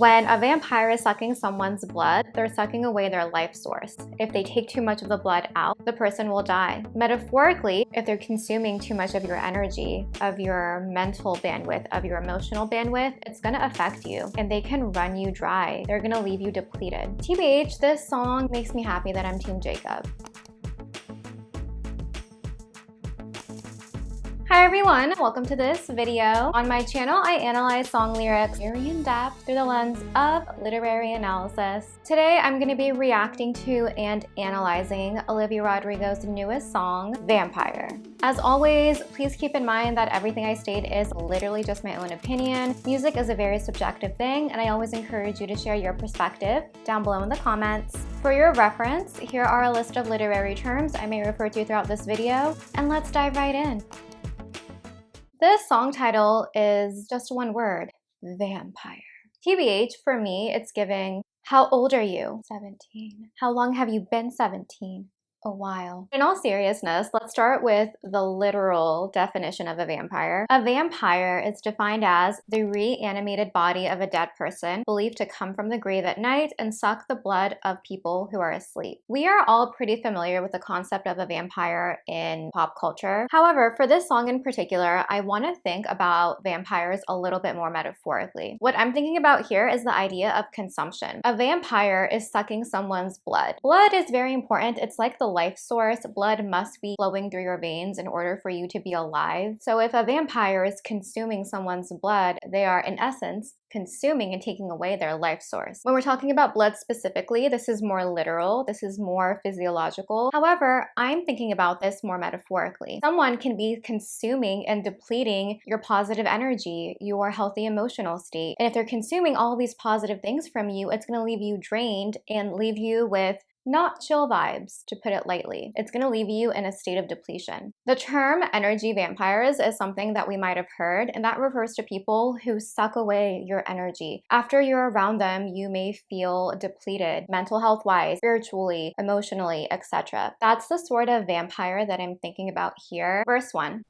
When a vampire is sucking someone's blood, they're sucking away their life source. If they take too much of the blood out, the person will die. Metaphorically, if they're consuming too much of your energy, of your mental bandwidth, of your emotional bandwidth, it's gonna affect you and they can run you dry. They're gonna leave you depleted. TBH, this song makes me happy that I'm Team Jacob. Hi everyone, welcome to this video. On my channel, I analyze song lyrics very in depth through the lens of literary analysis. Today, I'm going to be reacting to and analyzing Olivia Rodrigo's newest song, Vampire. As always, please keep in mind that everything I state is literally just my own opinion. Music is a very subjective thing, and I always encourage you to share your perspective down below in the comments. For your reference, here are a list of literary terms I may refer to throughout this video, and let's dive right in. This song title is just one word, vampire. TBH, for me, it's giving, how old are you? 17. How long have you been 17? A while. In all seriousness, let's start with the literal definition of a vampire. A vampire is defined as the reanimated body of a dead person believed to come from the grave at night and suck the blood of people who are asleep. We are all pretty familiar with the concept of a vampire in pop culture. However, for this song in particular, I want to think about vampires a little bit more metaphorically. What I'm thinking about here is the idea of consumption. A vampire is sucking someone's blood. Blood is very important. It's like the life source. Blood must be flowing through your veins in order for you to be alive. So if a vampire is consuming someone's blood, they are in essence consuming and taking away their life source. When we're talking about blood specifically, this is more literal, this is more physiological. However, I'm thinking about this more metaphorically. Someone can be consuming and depleting your positive energy, your healthy emotional state. And if they're consuming all these positive things from you, it's going to leave you drained and leave you with not chill vibes, to put it lightly. It's going to leave you in a state of depletion. The term energy vampires is something that we might have heard, and that refers to people who suck away your energy. After you're around them, you may feel depleted, mental health-wise, spiritually, emotionally, etc. That's the sort of vampire that I'm thinking about here. Verse 1.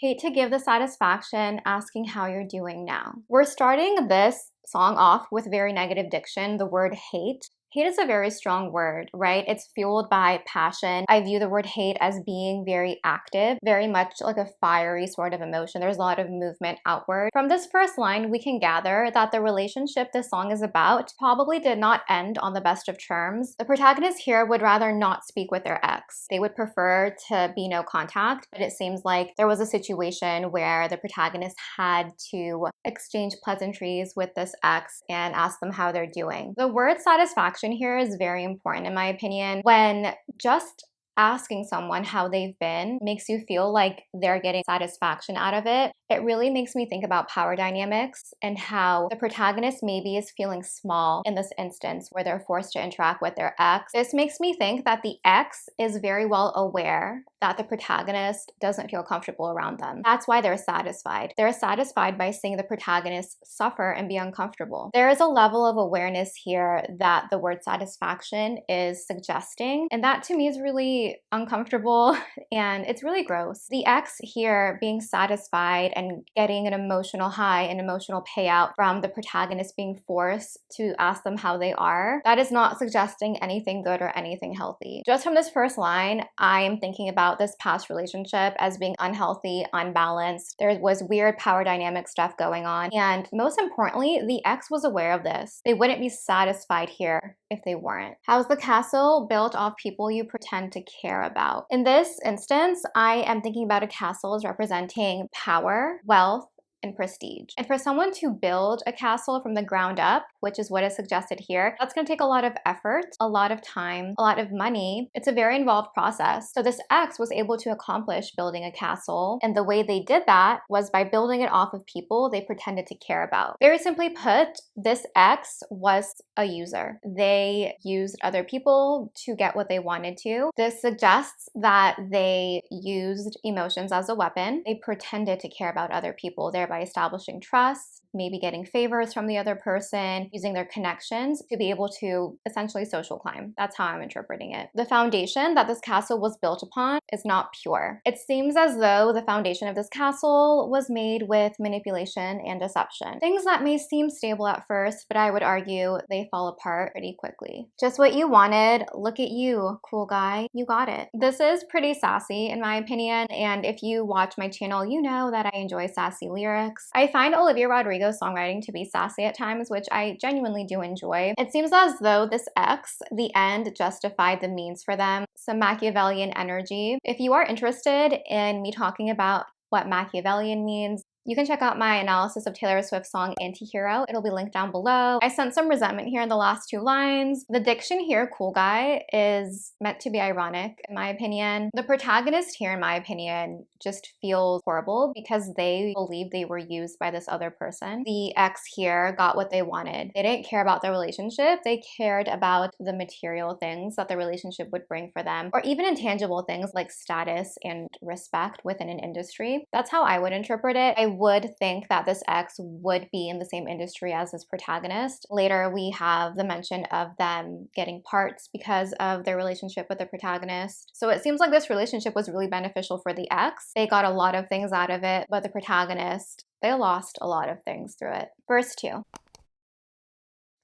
Hate to give the satisfaction, asking how you're doing now. We're starting this song off with very negative diction, the word hate. Hate is a very strong word, right? It's fueled by passion. I view the word hate as being very active, very much like a fiery sort of emotion. There's a lot of movement outward. From this first line, we can gather that the relationship this song is about probably did not end on the best of terms. The protagonist here would rather not speak with their ex. They would prefer to be no contact, but it seems like there was a situation where the protagonist had to exchange pleasantries with this ex and ask them how they're doing. The word satisfaction here is very important in my opinion. When just asking someone how they've been makes you feel like they're getting satisfaction out of it, it really makes me think about power dynamics and how the protagonist maybe is feeling small in this instance where they're forced to interact with their ex. This makes me think that the ex is very well aware that the protagonist doesn't feel comfortable around them. That's why they're satisfied. They're satisfied by seeing the protagonist suffer and be uncomfortable. There is a level of awareness here that the word satisfaction is suggesting, and that to me is really uncomfortable and it's really gross. The ex here being satisfied and getting an emotional high, an emotional payout from the protagonist being forced to ask them how they are, that is not suggesting anything good or anything healthy. Just from this first line, I am thinking about this past relationship as being unhealthy, unbalanced. There was weird power dynamic stuff going on, and most importantly, the ex was aware of this. They wouldn't be satisfied here if they weren't. How's the castle built off people you pretend to care about? In this instance, I am thinking about a castle as representing power, wealth, and prestige. And for someone to build a castle from the ground up, which is what is suggested here, that's going to take a lot of effort, a lot of time, a lot of money. It's a very involved process. So this ex was able to accomplish building a castle, and the way they did that was by building it off of people they pretended to care about. Very simply put, this ex was a user. They used other people to get what they wanted to. This suggests that they used emotions as a weapon. They pretended to care about other people, thereby establishing trust, maybe getting favors from the other person, using their connections to be able to essentially social climb. That's how I'm interpreting it. The foundation that this castle was built upon is not pure. It seems as though the foundation of this castle was made with manipulation and deception. Things that may seem stable at first, but I would argue they fall apart pretty quickly. Just what you wanted. Look at you, cool guy. You got it. This is pretty sassy in my opinion, and if you watch my channel, you know that I enjoy sassy lyrics. I find Olivia Rodrigo's songwriting to be sassy at times, which I genuinely do enjoy. It seems as though this ex, the end justified the means for them. Some Machiavellian energy. If you are interested in me talking about what Machiavellian means, you can check out my analysis of Taylor Swift's song Anti-Hero. It'll be linked down below. I sense some resentment here in the last two lines. The diction here, cool guy, is meant to be ironic in my opinion. The protagonist here, in my opinion, just feels horrible because they believe they were used by this other person. The ex here got what they wanted. They didn't care about the relationship. They cared about the material things that the relationship would bring for them, or even intangible things like status and respect within an industry. That's how I would interpret it. I would think that this ex would be in the same industry as this protagonist. Later, we have the mention of them getting parts because of their relationship with the protagonist. So it seems like this relationship was really beneficial for the ex. They got a lot of things out of it, but the protagonist, they lost a lot of things through it. Verse 2.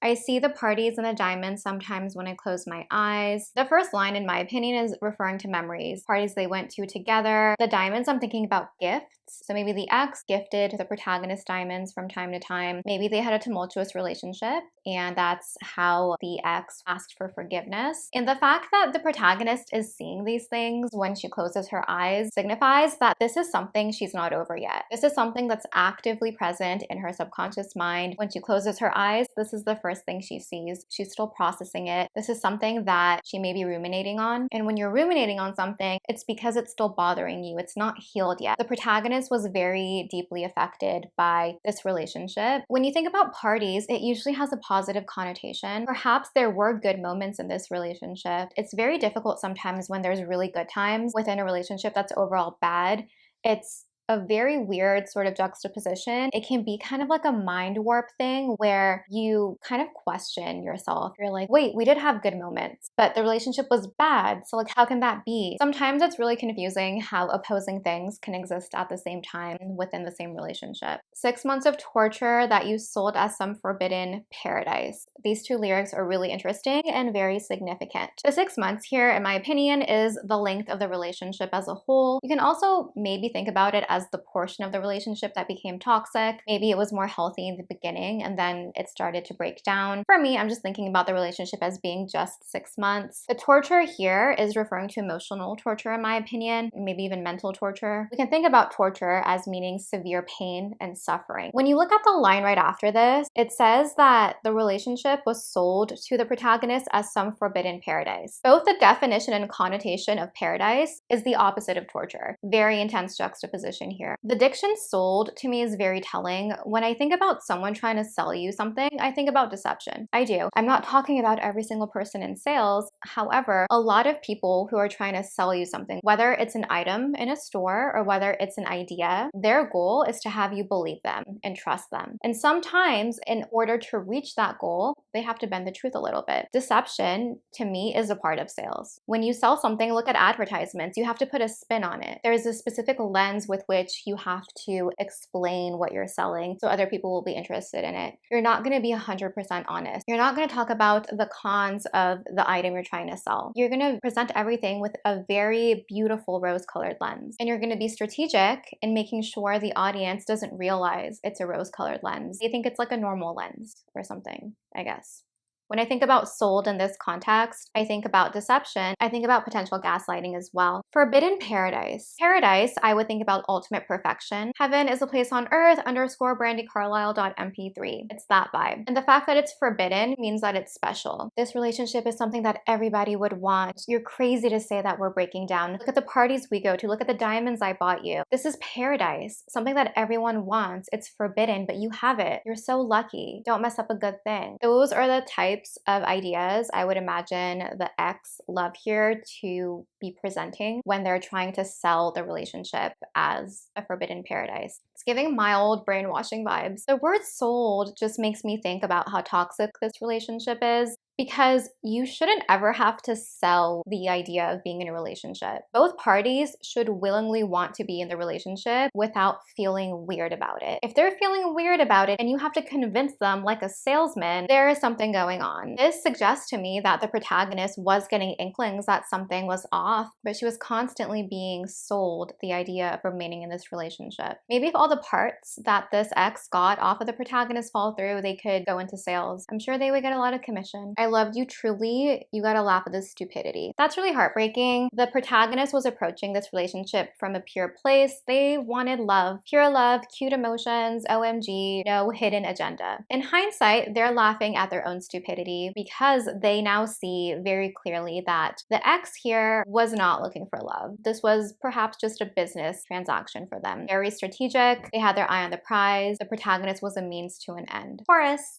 I see the parties and the diamonds sometimes when I close my eyes. The first line, in my opinion, is referring to memories. Parties they went to together. The diamonds, I'm thinking about gifts. So maybe the ex gifted the protagonist diamonds from time to time. Maybe they had a tumultuous relationship and that's how the ex asked for forgiveness. And the fact that the protagonist is seeing these things when she closes her eyes signifies that this is something she's not over yet. This is something that's actively present in her subconscious mind. When she closes her eyes, this is the first thing she sees. She's still processing it. This is something that she may be ruminating on. And when you're ruminating on something, it's because it's still bothering you. It's not healed yet. The protagonist was very deeply affected by this relationship. When you think about parties, it usually has a positive connotation. Perhaps there were good moments in this relationship. It's very difficult sometimes when there's really good times within a relationship that's overall bad. It's a very weird sort of juxtaposition. It can be kind of like a mind warp thing where you kind of question yourself. You're like, wait, we did have good moments, but the relationship was bad. So like, how can that be? Sometimes it's really confusing how opposing things can exist at the same time within the same relationship. 6 months of torture that you sold as some forbidden paradise. These two lyrics are really interesting and very significant. The 6 months here, in my opinion, is the length of the relationship as a whole. You can also maybe think about it as the portion of the relationship that became toxic. Maybe it was more healthy in the beginning and then it started to break down. For me, I'm just thinking about the relationship as being just 6 months. The torture here is referring to emotional torture, in my opinion, maybe even mental torture. We can think about torture as meaning severe pain and suffering. When you look at the line right after this, it says that the relationship was sold to the protagonist as some forbidden paradise. Both the definition and connotation of paradise is the opposite of torture. Very intense juxtaposition here. The diction sold to me is very telling. When I think about someone trying to sell you something, I think about deception. I do. I'm not talking about every single person in sales. However, a lot of people who are trying to sell you something, whether it's an item in a store or whether it's an idea, their goal is to have you believe them and trust them. And sometimes in order to reach that goal, they have to bend the truth a little bit. Deception, to me, is a part of sales. When you sell something, look at advertisements. You have to put a spin on it. There is a specific lens with which you have to explain what you're selling so other people will be interested in it. You're not going to be 100% honest. You're not going to talk about the cons of the item you're trying to sell. You're going to present everything with a very beautiful rose-colored lens. And you're going to be strategic in making sure the audience doesn't realize it's a rose-colored lens. They think it's like a normal lens or something, I guess. When I think about sold in this context, I think about deception. I think about potential gaslighting as well. Forbidden paradise. Paradise, I would think about ultimate perfection. Heaven is a place on earth _brandycarlisle.mp3. It's that vibe. And the fact that it's forbidden means that it's special. This relationship is something that everybody would want. You're crazy to say that we're breaking down. Look at the parties we go to. Look at the diamonds I bought you. This is paradise. Something that everyone wants. It's forbidden, but you have it. You're so lucky. Don't mess up a good thing. Those are the types of ideas I would imagine the ex love here to be presenting when they're trying to sell the relationship as a forbidden paradise. It's giving mild brainwashing vibes. The word sold just makes me think about how toxic this relationship is, because you shouldn't ever have to sell the idea of being in a relationship. Both parties should willingly want to be in the relationship without feeling weird about it. If they're feeling weird about it and you have to convince them like a salesman, there is something going on. This suggests to me that the protagonist was getting inklings that something was off, but she was constantly being sold the idea of remaining in this relationship. Maybe if all the parts that this ex got off of the protagonist fall through, they could go into sales. I'm sure they would get a lot of commission. I loved you truly. You gotta laugh at this stupidity. That's really heartbreaking. The protagonist was approaching this relationship from a pure place. They wanted love, pure love, cute emotions, OMG, no hidden agenda. In hindsight, they're laughing at their own stupidity because they now see very clearly that the ex here was not looking for love. This was perhaps just a business transaction for them. Very strategic. They had their eye on the prize. The protagonist was a means to an end. Taurus.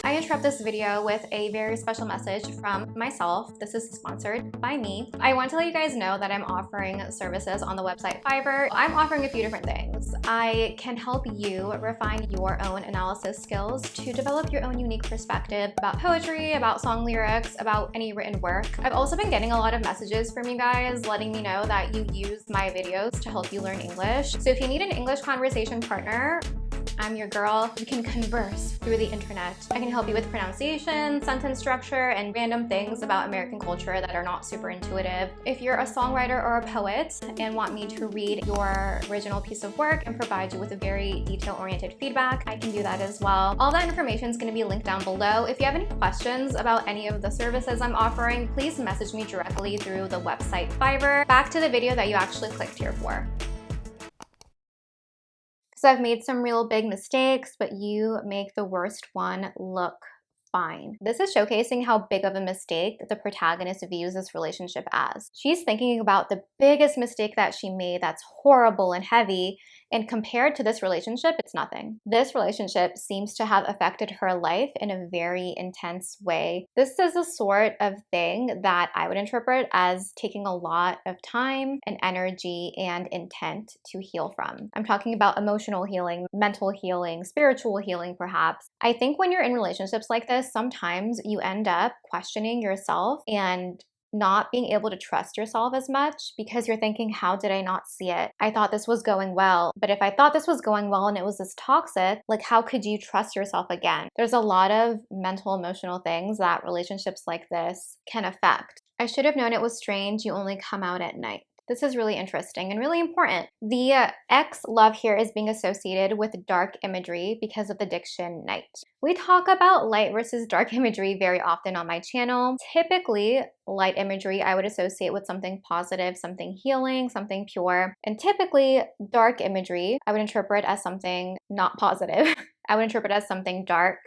I interrupt this video with a very special message from myself. This is sponsored by me. I want to let you guys know that I'm offering services on the website Fiverr. I'm offering a few different things. I can help you refine your own analysis skills to develop your own unique perspective about poetry, about song lyrics, about any written work. I've also been getting a lot of messages from you guys letting me know that you use my videos to help you learn English. So if you need an English conversation partner, I'm your girl. We can converse through the internet. I can help you with pronunciation, sentence structure, and random things about American culture that are not super intuitive. If you're a songwriter or a poet and want me to read your original piece of work and provide you with a very detail-oriented feedback, I can do that as well. All that information is going to be linked down below. If you have any questions about any of the services I'm offering, please message me directly through the website Fiverr. Back to the video that you actually clicked here for. So I've made some real big mistakes, but you make the worst one look fine. This is showcasing how big of a mistake the protagonist views this relationship as. She's thinking about the biggest mistake that she made that's horrible and heavy, and compared to this relationship, it's nothing. This relationship seems to have affected her life in a very intense way. This is the sort of thing that I would interpret as taking a lot of time and energy and intent to heal from. I'm talking about emotional healing, mental healing, spiritual healing perhaps. I think when you're in relationships like this, sometimes you end up questioning yourself and not being able to trust yourself as much because you're thinking, how did I not see it? I thought this was going well, but if I thought this was going well and it was this toxic, like how could you trust yourself again? There's a lot of mental, emotional things that relationships like this can affect. I should have known it was strange. You only come out at night. This is really interesting and really important. The ex-love here is being associated with dark imagery because of the diction night. We talk about light versus dark imagery very often on my channel. Typically, light imagery I would associate with something positive, something healing, something pure. And typically, dark imagery I would interpret as something not positive. I would interpret as something dark,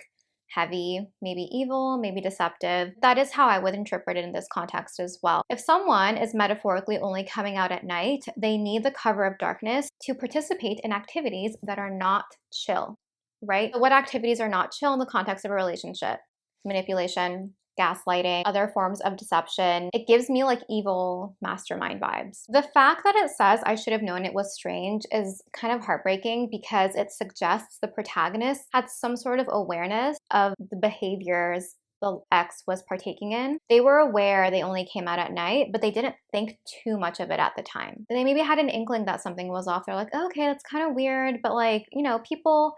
heavy, maybe evil, maybe deceptive. That is how I would interpret it in this context as well. If someone is metaphorically only coming out at night, they need the cover of darkness to participate in activities that are not chill, right? So what activities are not chill in the context of a relationship? Manipulation, gaslighting, other forms of deception. It gives me like evil mastermind vibes. The fact that it says I should have known it was strange is kind of heartbreaking because it suggests the protagonist had some sort of awareness of the behaviors the ex was partaking in. They were aware they only came out at night, but they didn't think too much of it at the time. They maybe had an inkling that something was off. They're like, oh, okay, that's kind of weird, but like, you know, people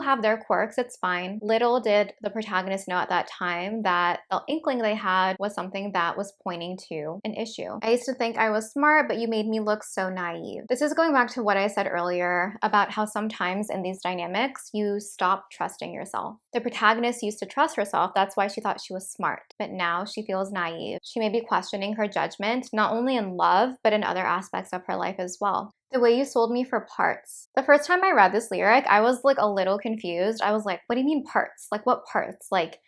have their quirks, it's fine. Little did the protagonist know at that time that the inkling they had was something that was pointing to an issue. I used to think I was smart, but you made me look so naive. This is going back to what I said earlier about how sometimes in these dynamics, you stop trusting yourself. The protagonist used to trust herself. That's why she thought she was smart, but now she feels naive. She may be questioning her judgment, not only in love, but in other aspects of her life as well. The way you sold me for parts. The first time I read this lyric, I was like a little confused. I was like, what do you mean parts? Like what parts? Like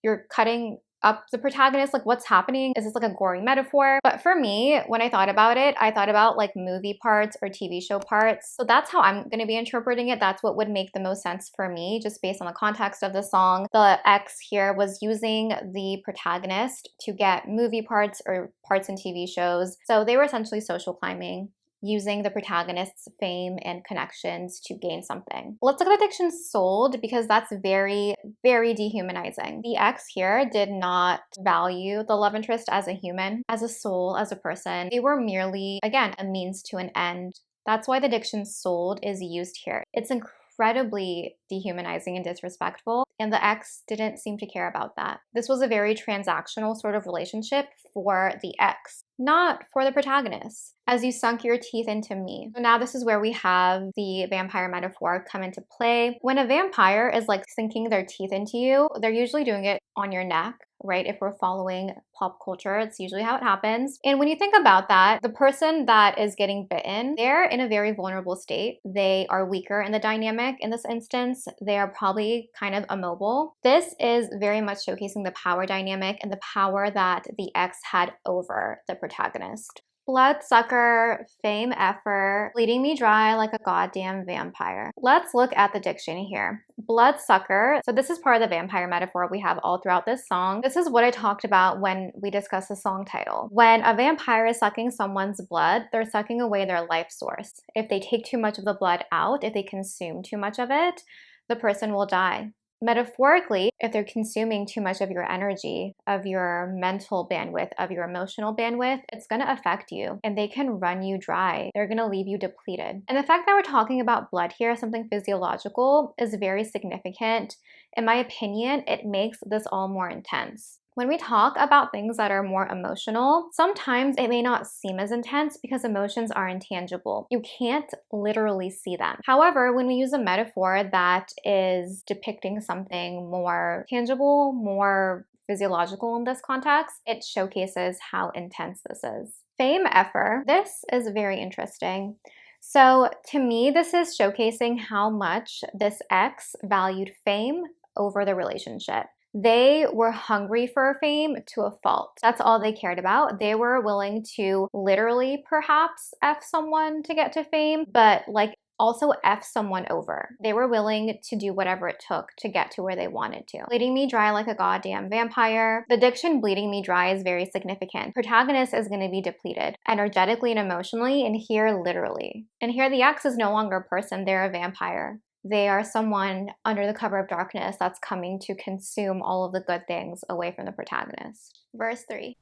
you're cutting up the protagonist? Like what's happening? Is this like a gory metaphor? But for me, when I thought about it, I thought about like movie parts or TV show parts. So that's how I'm going to be interpreting it. That's what would make the most sense for me, just based on the context of the song. The ex here was using the protagonist to get movie parts or parts in TV shows. So they were essentially social climbing. using the protagonist's fame and connections to gain something. Let's look at the diction sold, because that's very, very dehumanizing. The ex here did not value the love interest as a human, as a soul, as a person. They were merely, again, a means to an end. That's why the diction sold is used here. It's incredibly dehumanizing and disrespectful, and the ex didn't seem to care about that. This was a very transactional sort of relationship for the ex, not for the protagonist. As you sunk your teeth into me. So now this is where we have the vampire metaphor come into play. When a vampire is like sinking their teeth into you, they're usually doing it on your neck, right? If we're following pop culture, it's usually how it happens. And when you think about that, the person that is getting bitten, they're in a very vulnerable state. They are weaker in the dynamic in this instance. They are probably kind of immobile. This is very much showcasing the power dynamic and the power that the ex had over the protagonist. Bloodsucker, fame effer, bleeding me dry like a goddamn vampire. Let's look at the diction here. Bloodsucker, so this is part of the vampire metaphor we have all throughout this song. This is what I talked about when we discussed the song title. When a vampire is sucking someone's blood, they're sucking away their life source. If they take too much of the blood out, if they consume too much of it, the person will die. Metaphorically, if they're consuming too much of your energy, of your mental bandwidth, of your emotional bandwidth, it's going to affect you and they can run you dry. They're going to leave you depleted. And the fact that we're talking about blood here, something physiological, is very significant. In my opinion, it makes this all more intense. When we talk about things that are more emotional, sometimes it may not seem as intense because emotions are intangible. You can't literally see them. However, when we use a metaphor that is depicting something more tangible, more physiological in this context, it showcases how intense this is. Fame effer. This is very interesting. So to me, this is showcasing how much this ex valued fame over the relationship. They were hungry for fame to a fault. That's all they cared about. They were willing to literally perhaps F someone to get to fame, but like also F someone over. They were willing to do whatever it took to get to where they wanted to. Bleeding me dry like a goddamn vampire. The diction bleeding me dry is very significant. Protagonist is going to be depleted energetically and emotionally, and here literally. And here the ex is no longer a person, they're a vampire. They are someone under the cover of darkness that's coming to consume all of the good things away from the protagonist. Verse 3.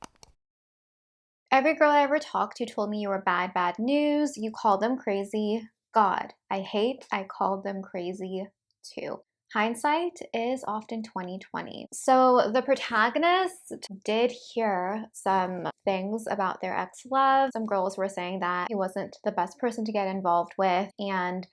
Every girl I ever talked to told me you were bad, bad news. You called them crazy. God, I called them crazy too. Hindsight is often 20/20. So the protagonist did hear some things about their ex-love. Some girls were saying that he wasn't the best person to get involved with, and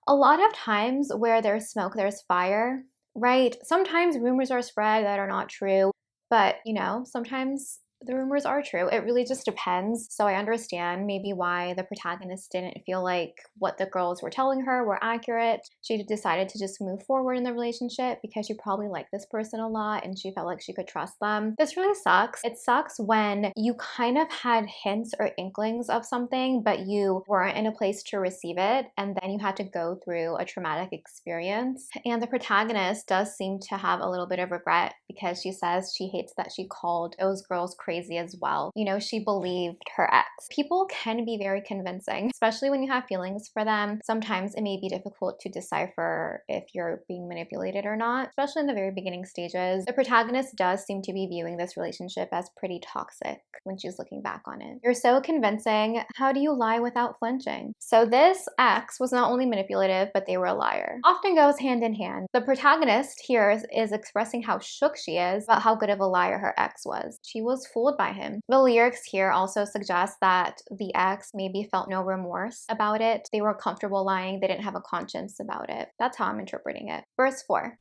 a lot of times where there's smoke, there's fire, right? Sometimes rumors are spread that are not true, but you know, sometimes the rumors are true. It really just depends. So I understand maybe why the protagonist didn't feel like what the girls were telling her were accurate. She decided to just move forward in the relationship because she probably liked this person a lot and she felt like she could trust them. This really sucks. It sucks when you kind of had hints or inklings of something, but you weren't in a place to receive it, and then you had to go through a traumatic experience. And the protagonist does seem to have a little bit of regret because she says she hates that she called those girls crazy as well. You know, she believed her ex. People can be very convincing, especially when you have feelings for them. Sometimes it may be difficult to decipher if you're being manipulated or not, especially in the very beginning stages. The protagonist does seem to be viewing this relationship as pretty toxic when she's looking back on it. You're so convincing. How do you lie without flinching? So this ex was not only manipulative, but they were a liar. Often goes hand in hand. The protagonist here is expressing how shook she is about how good of a liar her ex was. She was fooled by him. The lyrics here also suggest that the ex maybe felt no remorse about it. They were comfortable lying. They didn't have a conscience about it. That's how I'm interpreting it. Verse 4.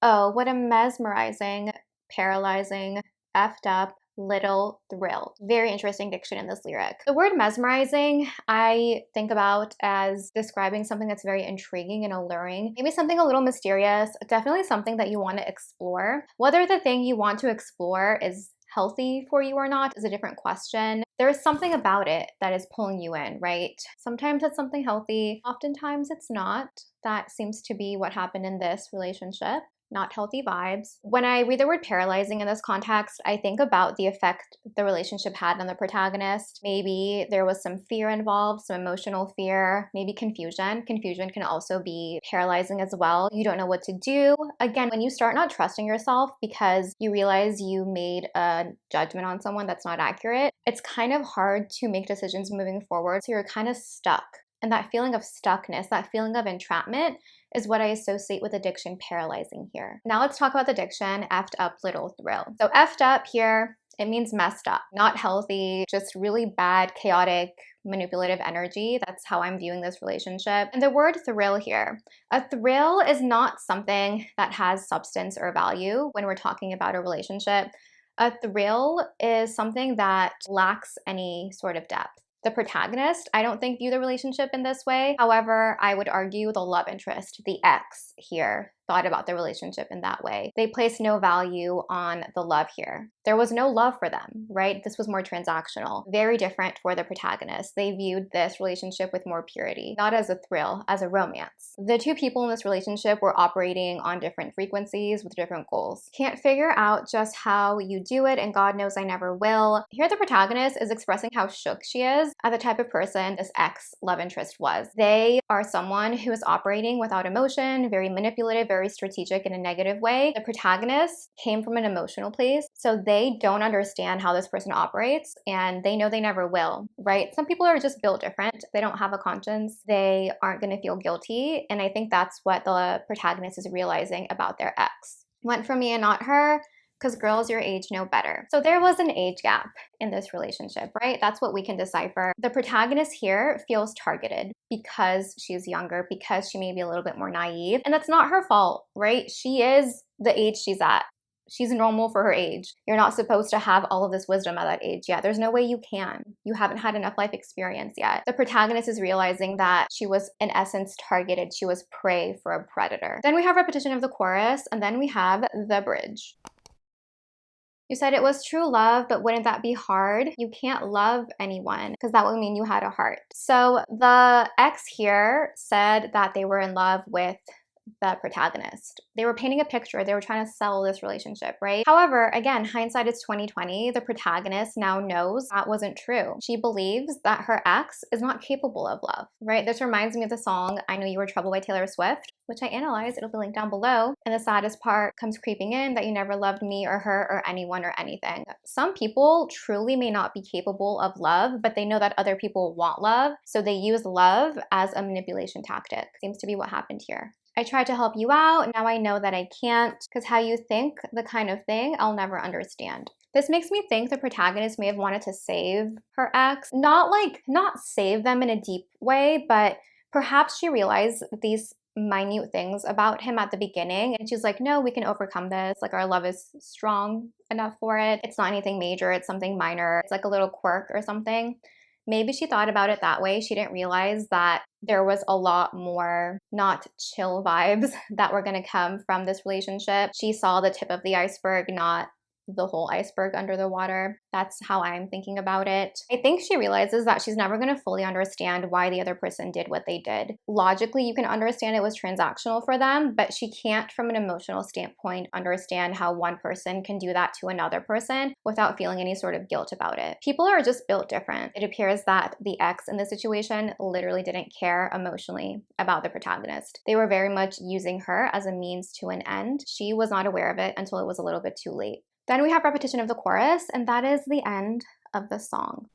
Oh, what a mesmerizing, paralyzing, effed up little thrill. Very interesting diction in this lyric. The word mesmerizing, I think about as describing something that's very intriguing and alluring. Maybe something a little mysterious, definitely something that you want to explore. Whether the thing you want to explore is healthy for you or not is a different question. There's something about it that is pulling you in, right? Sometimes it's something healthy, oftentimes it's not. That seems to be what happened in this relationship. not healthy vibes. When I read the word paralyzing in this context, I think about the effect the relationship had on the protagonist. Maybe there was some fear involved, some emotional fear, maybe confusion. Confusion can also be paralyzing as well. You don't know what to do. Again, when you start not trusting yourself because you realize you made a judgment on someone that's not accurate, it's kind of hard to make decisions moving forward. So you're kind of stuck. And that feeling of stuckness, that feeling of entrapment is what I associate with addiction paralyzing here. Now let's talk about the addiction, effed up little thrill. So effed up here, it means messed up, not healthy, just really bad, chaotic, manipulative energy. That's how I'm viewing this relationship. And the word thrill here, a thrill is not something that has substance or value when we're talking about a relationship. A thrill is something that lacks any sort of depth. The protagonist, I don't think, view the relationship in this way. However, I would argue the love interest, the ex here, thought about the relationship in that way. They placed no value on the love here. There was no love for them, right? This was more transactional. Very different for the protagonist. They viewed this relationship with more purity, not as a thrill, as a romance. The two people in this relationship were operating on different frequencies with different goals. Can't figure out just how you do it, and God knows I never will. Here the protagonist is expressing how shook she is at the type of person this ex love interest was. They are someone who is operating without emotion, very manipulative, very strategic in a negative way. The protagonist came from an emotional place, so they don't understand how this person operates, and they know they never will, right? Some people are just built different. They don't have a conscience. They aren't going to feel guilty, and I think that's what the protagonist is realizing about their ex. Went for me and not her, because girls your age know better. So there was an age gap in this relationship, right? That's what we can decipher. The protagonist here feels targeted because she's younger, because she may be a little bit more naive, and that's not her fault, right? She is the age she's at. She's normal for her age. You're not supposed to have all of this wisdom at that age yet. There's no way you can. You haven't had enough life experience yet. The protagonist is realizing that she was, in essence, targeted. She was prey for a predator. Then we have repetition of the chorus, and then we have the bridge. You said it was true love, but wouldn't that be hard? You can't love anyone because that would mean you had a heart. So the ex here said that they were in love with the protagonist. They were painting a picture. They were trying to sell this relationship, right? However, again, hindsight is 2020. The protagonist now knows that wasn't true. She believes that her ex is not capable of love, right? This reminds me of the song I Know You Were Trouble by Taylor Swift, which I analyzed. It'll be linked down below. And the saddest part comes creeping in, that you never loved me or her or anyone or anything. Some people truly may not be capable of love, but they know that other people want love. So they use love as a manipulation tactic. Seems to be what happened here. I tried to help you out. Now I know that I can't, because how you think, the kind of thing I'll never understand. This makes me think the protagonist may have wanted to save her ex. Not save them in a deep way, but perhaps she realized these minute things about him at the beginning, and she's like, no, we can overcome this. Like, our love is strong enough for it. It's not anything major. It's something minor. It's like a little quirk or something. Maybe she thought about it that way. She didn't realize that there was a lot more not chill vibes that were going to come from this relationship. She saw the tip of the iceberg, not the whole iceberg under the water. That's how I'm thinking about it. I think she realizes that she's never going to fully understand why the other person did what they did. Logically, you can understand it was transactional for them, but she can't, from an emotional standpoint, understand how one person can do that to another person without feeling any sort of guilt about it. People are just built different. It appears that the ex in this situation literally didn't care emotionally about the protagonist. They were very much using her as a means to an end. She was not aware of it until it was a little bit too late. Then we have repetition of the chorus, and that is the end of the song.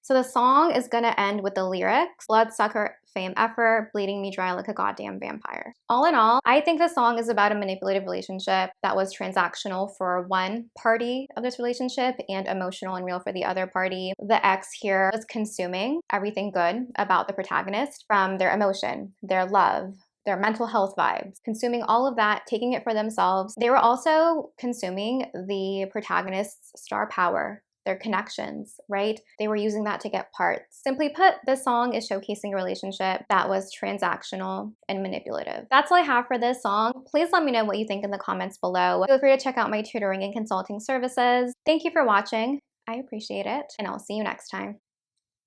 So the song is gonna end with the lyrics, bloodsucker, fame effort, bleeding me dry like a goddamn vampire. All in all, I think the song is about a manipulative relationship that was transactional for one party of this relationship and emotional and real for the other party. The ex here was consuming everything good about the protagonist, from their emotion, their love, their mental health vibes, consuming all of that, taking it for themselves. They were also consuming the protagonist's star power, their connections, right? They were using that to get parts. Simply put, this song is showcasing a relationship that was transactional and manipulative. That's all I have for this song. Please let me know what you think in the comments below. Feel free to check out my tutoring and consulting services. Thank you for watching. I appreciate it, and I'll see you next time.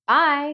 Bye!